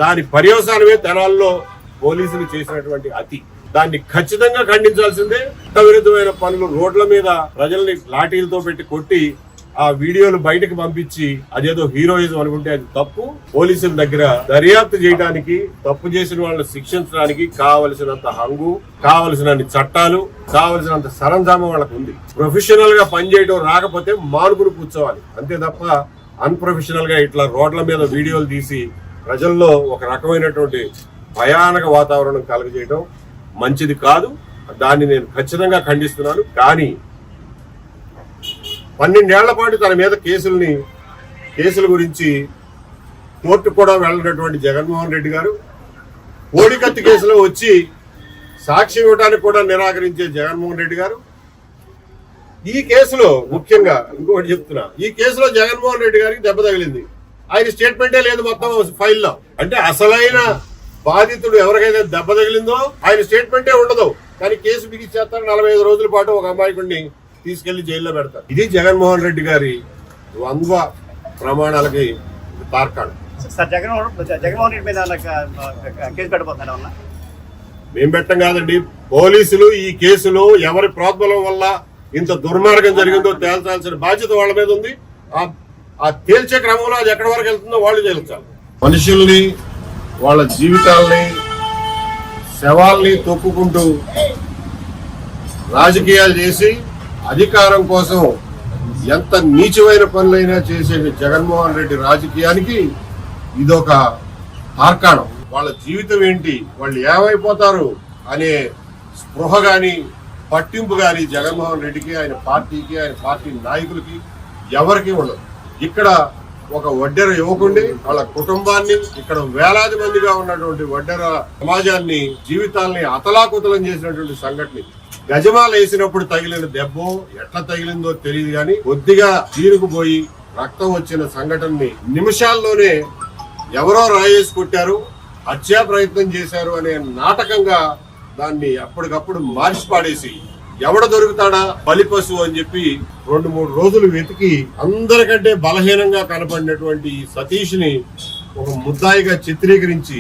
దాని పర్యవసానమే తెనాల్లో పోలీసులు చేసినటువంటి అతి. దాన్ని ఖచ్చితంగా ఖండించాల్సిందే. చట్ట విరుద్ధమైన పనులు, రోడ్ల మీద ప్రజల్ని లాఠీలతో పెట్టి కొట్టి ఆ వీడియోలు బయటకు పంపించి అదేదో హీరోయిజం అనుకుంటే అది తప్పు. పోలీసుల దగ్గర దర్యాప్తు చేయడానికి, తప్పు చేసిన వాళ్ళని శిక్షించడానికి కావలసినంత హంగు, కావలసినన్ని చట్టాలు, కావలసినంత సరంజామం వాళ్ళకు ఉంది. ప్రొఫెషనల్ గా పనిచేయడం రాకపోతే మానుకుని కూర్చోవాలి అంతే తప్ప అన్ప్రొఫెషనల్ గా ఇట్లా రోడ్ల మీద వీడియోలు తీసి ప్రజల్లో ఒక రకమైనటువంటి భయానక వాతావరణం కలుగజేయడం మంచిది కాదు. దాన్ని నేను ఖచ్చితంగా ఖండిస్తున్నాను. కానీ 12 ఏళ్ల పాటు తన మీద కేసుల గురించి కోర్టు కూడా వెళ్ళినటువంటి జగన్మోహన్ రెడ్డి గారు కోడికత్తి కేసులో వచ్చి సాక్ష్యం ఇవ్వడానికి కూడా నిరాకరించే జగన్మోహన్ రెడ్డి గారు ఈ కేసులో ముఖ్యంగా ఇంకొకటి చెప్తున్నా, ఈ కేసులో జగన్మోహన్ రెడ్డి గారికి దెబ్బ తగిలింది. ఆయన స్టేట్మెంటే లేదు మొత్తం ఫైల్లో. అంటే అసలైన బాధితుడు ఎవరికైతే దెబ్బ తగిలిందో ఆయన స్టేట్మెంటే ఉండదు. కానీ కేసు బిగిచ్చేస్తారు. 45 రోజుల పాటు ఒక అమాయకుడిని తీసుకెళ్లి జైల్లో పెడతారు. ఇది జగన్మోహన్ రెడ్డి గారి ద్వంద్వ ప్రమాణాలకి తార్కాణం. జగన్మోహన్ రెడ్డి మీద కేసు పెట్టబోతున్నారు. మేం పెట్టం కాదండి. పోలీసులు ఈ కేసులో ఎవరి ప్రోద్బలం వల్ల ఇంత దుర్మార్గం జరిగిందో తేల్చాల్సిన బాధ్యత వాళ్ళ మీద ఉంది. ఆ తేల్చే క్రమంలో అది ఎక్కడి వరకు వెళ్తుందో వాళ్ళు తేల్చాలి. మనుషుల్ని, వాళ్ళ జీవితాల్ని, శవాల్ని తొక్కుకుంటూ రాజకీయాలు చేసి అధికారం కోసం ఎంత నీచమైన పనులైనా చేసే జగన్మోహన్ రెడ్డి రాజకీయానికి ఇదొక తార్కాణం. వాళ్ళ జీవితం ఏంటి, వాళ్ళు ఏమైపోతారు అనే స్పృహ గాని, పట్టింపు గాని జగన్మోహన్ రెడ్డికి, ఆయన పార్టీకి, ఆయన పార్టీ నాయకులకి ఎవరికి ఉండదు. ఇక్కడ ఒక వడ్డెర యువకుడిని, వాళ్ళ కుటుంబాన్ని, ఇక్కడ వేలాది మందిగా ఉన్నటువంటి వడ్డెర సమాజాన్ని, జీవితాల్ని అతలాకుతలం చేసినటువంటి సంఘటన. గజమాల వేసినప్పుడు తగిలిన దెబ్బో ఎట్లా తగిలిందో తెలియదు కానీ కొద్దిగా చీరుకుపోయి రక్తం వచ్చిన సంఘటనని నిమిషాల్లోనే ఎవరో రాయేసి కొట్టారు, హత్యా ప్రయత్నం చేశారు అనే నాటకంగా దాన్ని అప్పటికప్పుడు మార్చి పాడేసి ఎవడ దొరుకుతాడా బలిపశువు అని చెప్పి 2-3 రోజులు వెతికి అందరికంటే బలహీనంగా కనపడినటువంటి సతీష్ ని ఒక ముద్దాయిగా చిత్రీకరించి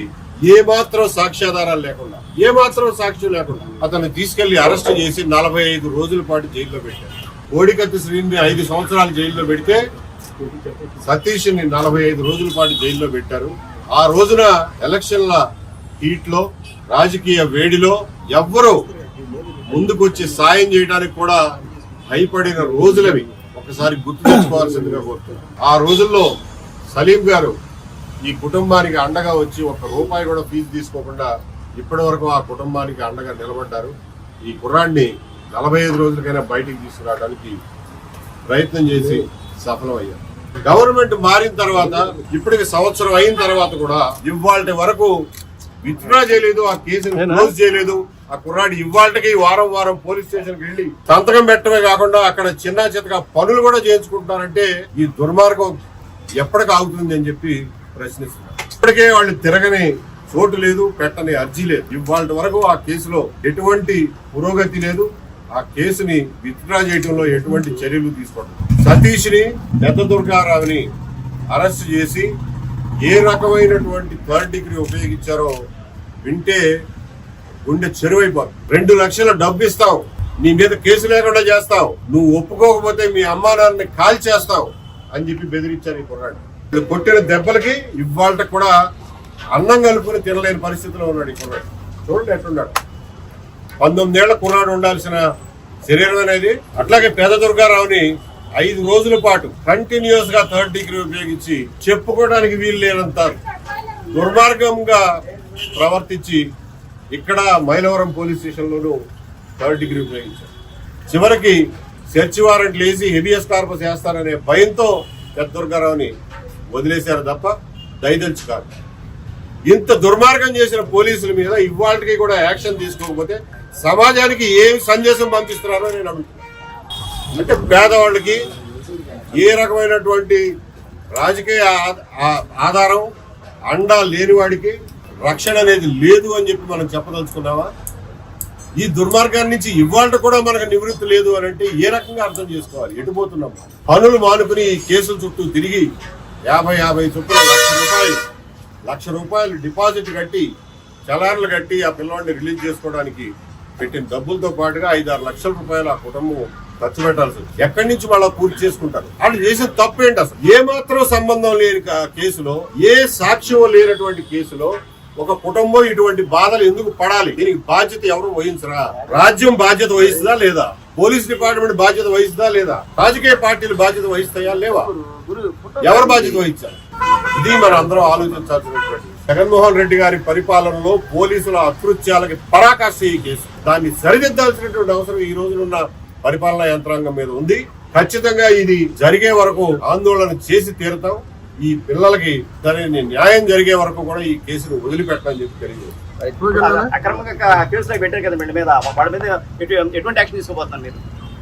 ఏమాత్రం సాక్ష్యాధారాలు లేకుండా, ఏమాత్రం సాక్ష్యం లేకుండా అతన్ని తీసుకెళ్లి అరెస్ట్ చేసి 45 రోజుల పాటు జైల్లో పెట్టారు. కోడికత్తి శ్రీని 5 సంవత్సరాలు జైల్లో పెడితే సతీష్ ని 45 రోజుల పాటు జైల్లో పెట్టారు. ఆ రోజున ఎలక్షన్ల హీట్ లో, రాజకీయ వేడిలో ఎవ్వరూ ముందుకొచ్చి సాయం చేయడానికి కూడా భయపడిన రోజులవి ఒకసారి గుర్తు తెచ్చుకోవాల్సిందిగా కోరుతున్నారు. ఆ రోజుల్లో సలీం గారు ఈ కుటుంబానికి అండగా వచ్చి ₹1 కూడా ఫీజు తీసుకోకుండా ఇప్పటి వరకు ఆ కుటుంబానికి అండగా నిలబడ్డారు. ఈ కుర్రాన్ని 45 రోజులకైనా బయటికి తీసుకురావడానికి ప్రయత్నం చేసి సఫలమయ్యారు. గవర్నమెంట్ మారిన తర్వాత ఇప్పటికి సంవత్సరం అయిన తర్వాత కూడా ఇవాళ వరకు విత్డ్రా చేయలేదు, ఆ కేసును క్లోజ్ చేయలేదు. ఆ కుర్రాడు ఇవాళకి వారం పోలీస్ స్టేషన్కి వెళ్ళి సంతకం పెట్టడమే కాకుండా అక్కడ చిన్న చితగా పనులు కూడా చేయించుకుంటున్నారంటే ఈ దుర్మార్గం ఎప్పటికి ఆగుతుంది అని చెప్పి ప్రశ్నిస్తున్నారు. ఇప్పటికే వాళ్ళు తిరగని చోటు లేదు, పెట్టని అర్జీ లేదు. ఇవాళ వరకు ఆ కేసులో ఎటువంటి పురోగతి లేదు. ఆ కేసుని విత్డ్రా చేయడంలో ఎటువంటి చర్యలు తీసుకోవడం. సతీష్ ని, పెద్ద దుర్గారావుని అరెస్ట్ చేసి ఏ రకమైనటువంటి 3rd డిగ్రీ ఉపయోగించారో వింటే గుండె చెరువైపోతుంది. 2 లక్షల డబ్బు ఇస్తాం, నీ మీద కేసు లేకుండా చేస్తాం, నువ్వు ఒప్పుకోకపోతే మీ అమ్మా నాన్నని కాల్ చేస్తాం అని చెప్పి బెదిరించారు ఈ కుర్రాడు. కొట్టిన దెబ్బలకి ఇవాళ కూడా అన్నం కలుపుకొని తినలేని పరిస్థితిలో ఉన్నాడు ఈ కుర్రాడు. చూడండి ఎట్లున్నాడు. 19 ఏళ్ల కుర్రాడు ఉండాల్సిన శరీరం అనేది. అట్లాగే పేద దుర్గారావుని 5 రోజుల పాటు కంటిన్యూస్ గా 3rd డిగ్రీ ఉపయోగించి చెప్పుకోవడానికి వీలు లేనంత దుర్మార్గంగా ప్రవర్తించి ఇక్కడ మైలవరం పోలీస్ స్టేషన్ లోనూ 3rd డిగ్రీ ఉపయోగించారు. చివరికి సెర్చ్ వారెంట్లు వేసి హెబియస్ కార్పస్ వేస్తారనే భయంతో పెద్ద దుర్గారావుని వదిలేశారు తప్ప దయదలిచి కాదు. ఇంత దుర్మార్గం చేసిన పోలీసుల మీద ఇవాళకి కూడా యాక్షన్ తీసుకోకపోతే సమాజానికి ఏం సందేశం పంపిస్తున్నారో నేను అడుగుతున్నాను. అంటే పేదవాళ్ళకి ఏ రకమైనటువంటి రాజకీయ ఆధారం, అండా లేని వాడికి రక్షణ అనేది లేదు అని చెప్పి మనం చెప్పదలుచుకున్నావా? ఈ దుర్మార్గాన్ని నుంచి ఇవాళ కూడా మనకు నివృత్తి లేదు అని అంటే ఏ రకంగా అర్థం చేసుకోవాలి? ఎటుపోతున్నాం? పనులు మానుకుని ఈ కేసుల చుట్టూ తిరిగి 50 చొప్పున ₹1,00,000 ₹1,00,000 డిపాజిట్ కట్టి చలాన్లు కట్టి ఆ పిల్లవాడిని రిలీజ్ చేసుకోవడానికి పెట్టిన డబ్బులతో పాటుగా 5-6 లక్షల రూపాయలు ఆ కుటుంబం ఖర్చు పెట్టాల్సి ఉంది. ఎక్కడి నుంచి వాళ్ళ పూర్తి చేసుకుంటారు? వాళ్ళు చేసిన తప్పు ఏంటి అసలు? ఏమాత్రం సంబంధం లేని కేసులో, ఏ సాక్ష్యం లేనటువంటి కేసులో ఒక కుటుంబం ఇటువంటి బాధలు ఎందుకు పడాలి? దీనికి బాధ్యత ఎవరు వహించరా? రాజ్యం బాధ్యత వహిస్తుందా లేదా? పోలీస్ డిపార్ట్మెంట్ బాధ్యత వహిస్తుందా లేదా? రాజకీయ పార్టీలు బాధ్యత వహిస్తాయా లేవా? ఎవరు బాధ్యత వహించాలి? ఇది మనం అందరం ఆలోచించాల్సినటువంటి. జగన్మోహన్ రెడ్డి గారి పరిపాలనలో పోలీసుల అకృత్యాలకి పరాకాష్ఠ ఈ కేసు. దాన్ని సరిదిద్దాల్సినటువంటి అవసరం ఈ రోజునున్న పరిపాలనా యంత్రాంగం మీద ఉంది. ఖచ్చితంగా ఇది జరిగే వరకు ఆందోళన చేసి తీరుతాం. ఈ పిల్లలకి సరైన న్యాయం జరిగే వరకు కూడా ఈ కేసును వదిలిపెట్టని చెప్పి తెలియజేస్తాం. అక్రమంగా కేసులు పెట్టారు కదా వీళ్ళ మీద, వాళ్ళ మీద ఎటువంటి యాక్షన్ తీసుకోబోతున్నారు మీరు?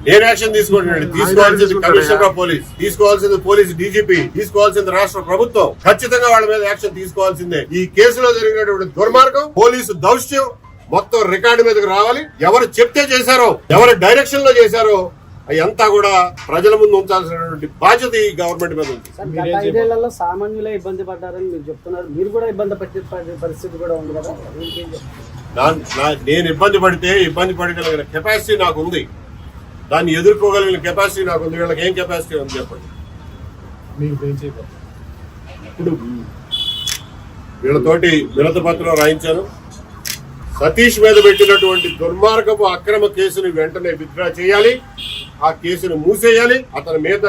నేను యాక్షన్ తీసుకోండి. తీసుకోవాల్సింది కమిషనర్ ఆఫ్ పోలీస్, తీసుకోవాల్సింది పోలీస్ డీజీపీ, తీసుకోవాల్సింది రాష్ట్ర ప్రభుత్వం. ఖచ్చితంగా వాళ్ళ మీద యాక్షన్ తీసుకోవాల్సిందే. ఈ కేసులో జరిగినటువంటి దుర్మార్గం, పోలీసు దౌష్ట్యం మొత్తం రికార్డు మీదకి రావాలి. ఎవరు చెప్తే చేశారో, ఎవరు డైరెక్షన్ లో చేశారో అదంతా కూడా ప్రజల ముందు ఉంచాల్సినటువంటి బాధ్యత ఈ గవర్నమెంట్ మీద ఉంది. 5 సామాన్యులే ఇబ్బంది పడ్డారని మీరు చెప్తున్నారు. మీరు కూడా ఇబ్బంది పడే పరిస్థితి కూడా ఉంది కదా? నేను ఇబ్బంది పడగలిగిన కెపాసిటీ నాకు ఉంది. దాన్ని ఎదుర్కోగలిగిన కెపాసిటీ నాకు ఉంది. వీళ్ళకి ఏం కెపాసిటీ ఉంది చెప్పండి. ఇప్పుడు వీళ్ళతోటి వినతి పత్రం రాయించాను. సతీష్ మీద పెట్టినటువంటి దుర్మార్గపు అక్రమ కేసును వెంటనే విత్డ్రా చేయాలి. ఆ కేసును మూసేయాలి. అతని మీద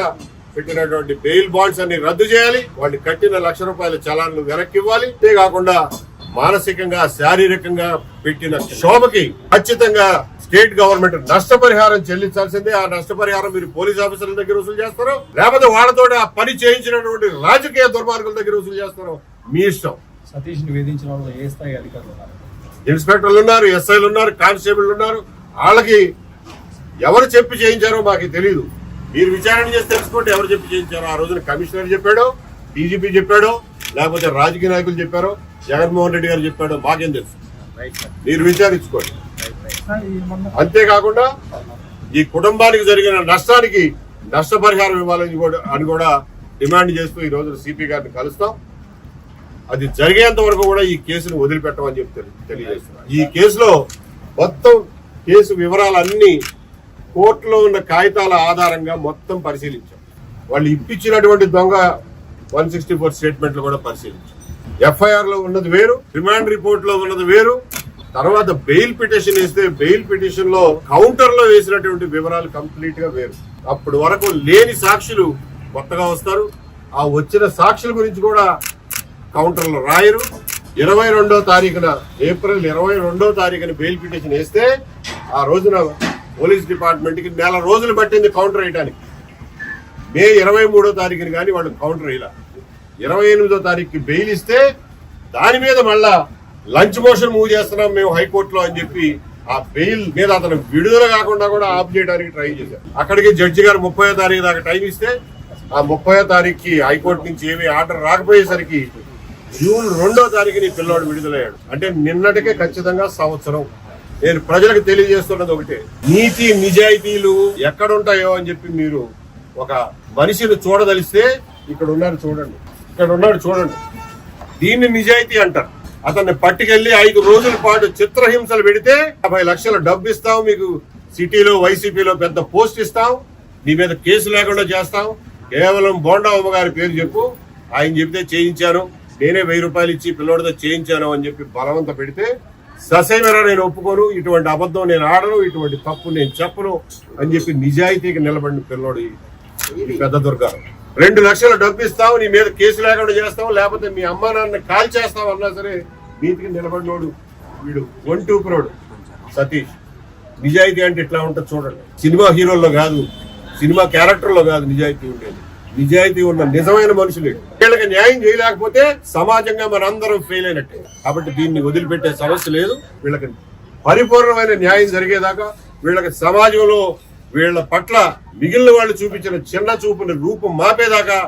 పెట్టినటువంటి బెయిల్ బాండ్స్ అన్ని రద్దు చేయాలి. వాడిని కట్టిన ₹1,00,000 చలాన్లు వెనక్కి ఇవ్వాలి. అంతేకాకుండా మానసికంగా, శారీరకంగా పెట్టిన శోభకి ఖచ్చితంగా స్టేట్ గవర్నమెంట్ నష్టపరిహారం చెల్లించాల్సిందే. ఆ నష్టపరిహారం మీరు పోలీస్ ఆఫీసర్ల దగ్గర వసూలు చేస్తారో, లేకపోతే వాళ్ళతో ఆ పని చేయించినటువంటి రాజకీయ దుర్మార్గుల దగ్గర వసూలు చేస్తారో మీ ఇష్టం. సతీష్ నివేదించిన వాళ్ళు ఏ స్థాయి అధికారులు ఉన్నారు? ఇన్స్పెక్టర్లు ఉన్నారు, ఎస్ఐలు ఉన్నారు, కానిస్టేబుల్ ఉన్నారు. వాళ్ళకి ఎవరు చెప్పి చేయించారో మాకు తెలియదు. మీరు విచారణ చేసి తెలుసుకోండి ఎవరు చెప్పి చేయించారో. ఆ రోజున కమిషనర్ చెప్పాడో, డీజీపీ చెప్పాడో, లేకపోతే రాజకీయ నాయకులు చెప్పారో, జగన్మోహన్ రెడ్డి గారు చెప్పాడో మాకేం తెలుసు. మీరు విచారించుకోండి. అంతేకాకుండా ఈ కుటుంబానికి జరిగిన నష్టానికి నష్టపరిహారం ఇవ్వాలని కూడా డిమాండ్ చేస్తూ ఈ రోజు సిపి గారిని కలుస్తాం. అది జరిగేంత వరకు కూడా ఈ కేసును వదిలిపెట్టమని చెప్పి తెలియజేస్తున్నాం. ఈ కేసులో మొత్తం కేసు వివరాలన్నీ కోర్టులో ఉన్న కాగితాల ఆధారంగా మొత్తం పరిశీలించాం. వాళ్ళు ఇప్పించినటువంటి దొంగ 164 స్టేట్మెంట్లు కూడా పరిశీలించాం. ఎఫ్ఐఆర్ లో ఉన్నది వేరు, రిమాండ్ రిపోర్ట్ లో ఉన్నది వేరు. తర్వాత బెయిల్ పిటిషన్ వేస్తే బెయిల్ పిటిషన్ లో కౌంటర్ లో వేసినటువంటి వివరాలు కంప్లీట్ గా వేరు. అప్పటి వరకు లేని సాక్షులు కొత్తగా వస్తారు. ఆ వచ్చిన సాక్షుల గురించి కూడా కౌంటర్ లో రాయరు. 22వ తారీఖున ఏప్రిల్ 22వ తారీఖున బెయిల్ పిటిషన్ వేస్తే ఆ రోజున పోలీస్ డిపార్ట్మెంట్ కి 1 నెల రోజులు పట్టింది కౌంటర్ వేయడానికి. మే 23వ తారీఖున కానీ వాళ్ళు కౌంటర్ వేయాల. 28వ తారీఖుకి బెయిల్ ఇస్తే దాని మీద మళ్ళా లంచ్ మోషన్ మూవ్ చేస్తున్నాం మేము హైకోర్టులో అని చెప్పి ఆ బెయిల్ మీద అతను విడుదల కాకుండా కూడా ఆఫ్ చేయడానికి ట్రై చేశారు. అక్కడికి జడ్జి గారు 30వ తారీఖు దాకా టైం ఇస్తే ఆ 30వ తారీఖుకి హైకోర్టు నుంచి ఏమీ ఆర్డర్ రాకపోయేసరికి జూన్ 2వ తారీఖుని పిల్లోడు విడుదలయ్యాడు. అంటే నిన్నటికే ఖచ్చితంగా సంవత్సరం. నేను ప్రజలకు తెలియజేస్తున్నది ఒకటే, నీతి నిజాయితీలు ఎక్కడుంటాయో అని చెప్పి మీరు ఒక మనిషిని చూడదలిస్తే ఇక్కడ ఉన్నాడు చూడండి. దీన్ని నిజాయితీ అంటారు. అతన్ని పట్టుకెళ్లి 5 రోజుల పాటు చిత్రహింసలు పెడితే 50 లక్షల డబ్బు ఇస్తాం, మీకు సిటీలో వైసీపీలో పెద్ద పోస్ట్ ఇస్తాం, నీ మీద కేసు లేకుండా చేస్తాం, కేవలం బోండా అమ్మ గారి పేరు చెప్పు, ఆయన చెప్తే చేయించాను, నేనే 1000 రూపాయలు ఇచ్చి పిల్లోడితో చేయించాను అని చెప్పి బలవంత పెడితే ససేమరా నేను ఒప్పుకోను, ఇటువంటి అబద్ధం నేను ఆడను, ఇటువంటి తప్పు నేను చెప్పను అని చెప్పి నిజాయితీకి నిలబడిన పిల్లోడు పెద్ద దుర్గారం. 2 లక్షల డబ్బు ఇస్తావు, నీ మీద కేసు లేకుండా చేస్తావు, లేకపోతే మీ అమ్మా నాన్న కాల్ చేస్తావు అన్నా సరే నీతికి నిలబడినోడు వీడు. 1-2 క్రోడ్ సతీష్. నిజాయితీ అంటే ఇట్లా ఉంటుంది చూడండి. సినిమా హీరోల్లో కాదు, సినిమా క్యారెక్టర్లో కాదు నిజాయితీ ఉండేది. నిజాయితీ ఉన్న నిజమైన మనుషులే. వీళ్ళకి న్యాయం చేయలేకపోతే సమాజంగా మనందరం ఫెయిల్ అయినట్టే. కాబట్టి దీన్ని వదిలిపెట్టే సమస్య లేదు. వీళ్ళకి పరిపూర్ణమైన న్యాయం జరిగేదాకా, వీళ్ళకి సమాజంలో వీళ్ళ పట్ల మిగిలిన వాళ్ళు చూపించిన చిన్న చూపుని రూపం మాపేదాకా,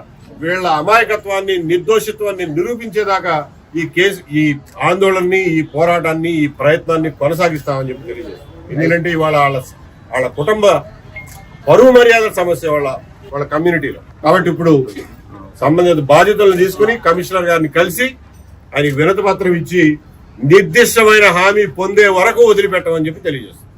వీళ్ళ అమాయకత్వాన్ని, నిర్దోషిత్వాన్ని నిరూపించేదాకా ఈ ఆందోళనని, ఈ పోరాటాన్ని, ఈ ప్రయత్నాన్ని కొనసాగిస్తామని చెప్పి తెలియజేస్తాం. ఎందుకంటే ఇవాళ వాళ్ళ కుటుంబ పరువు మర్యాద సమస్య వాళ్ళ కమ్యూనిటీలో. కాబట్టి ఇప్పుడు సంబంధిత బాధ్యతలను తీసుకుని కమిషనర్ గారిని కలిసి ఆయనకి వినతి పత్రం ఇచ్చి నిర్దిష్టమైన హామీ పొందే వరకు వదిలిపెట్టమని చెప్పి తెలియజేస్తుంది.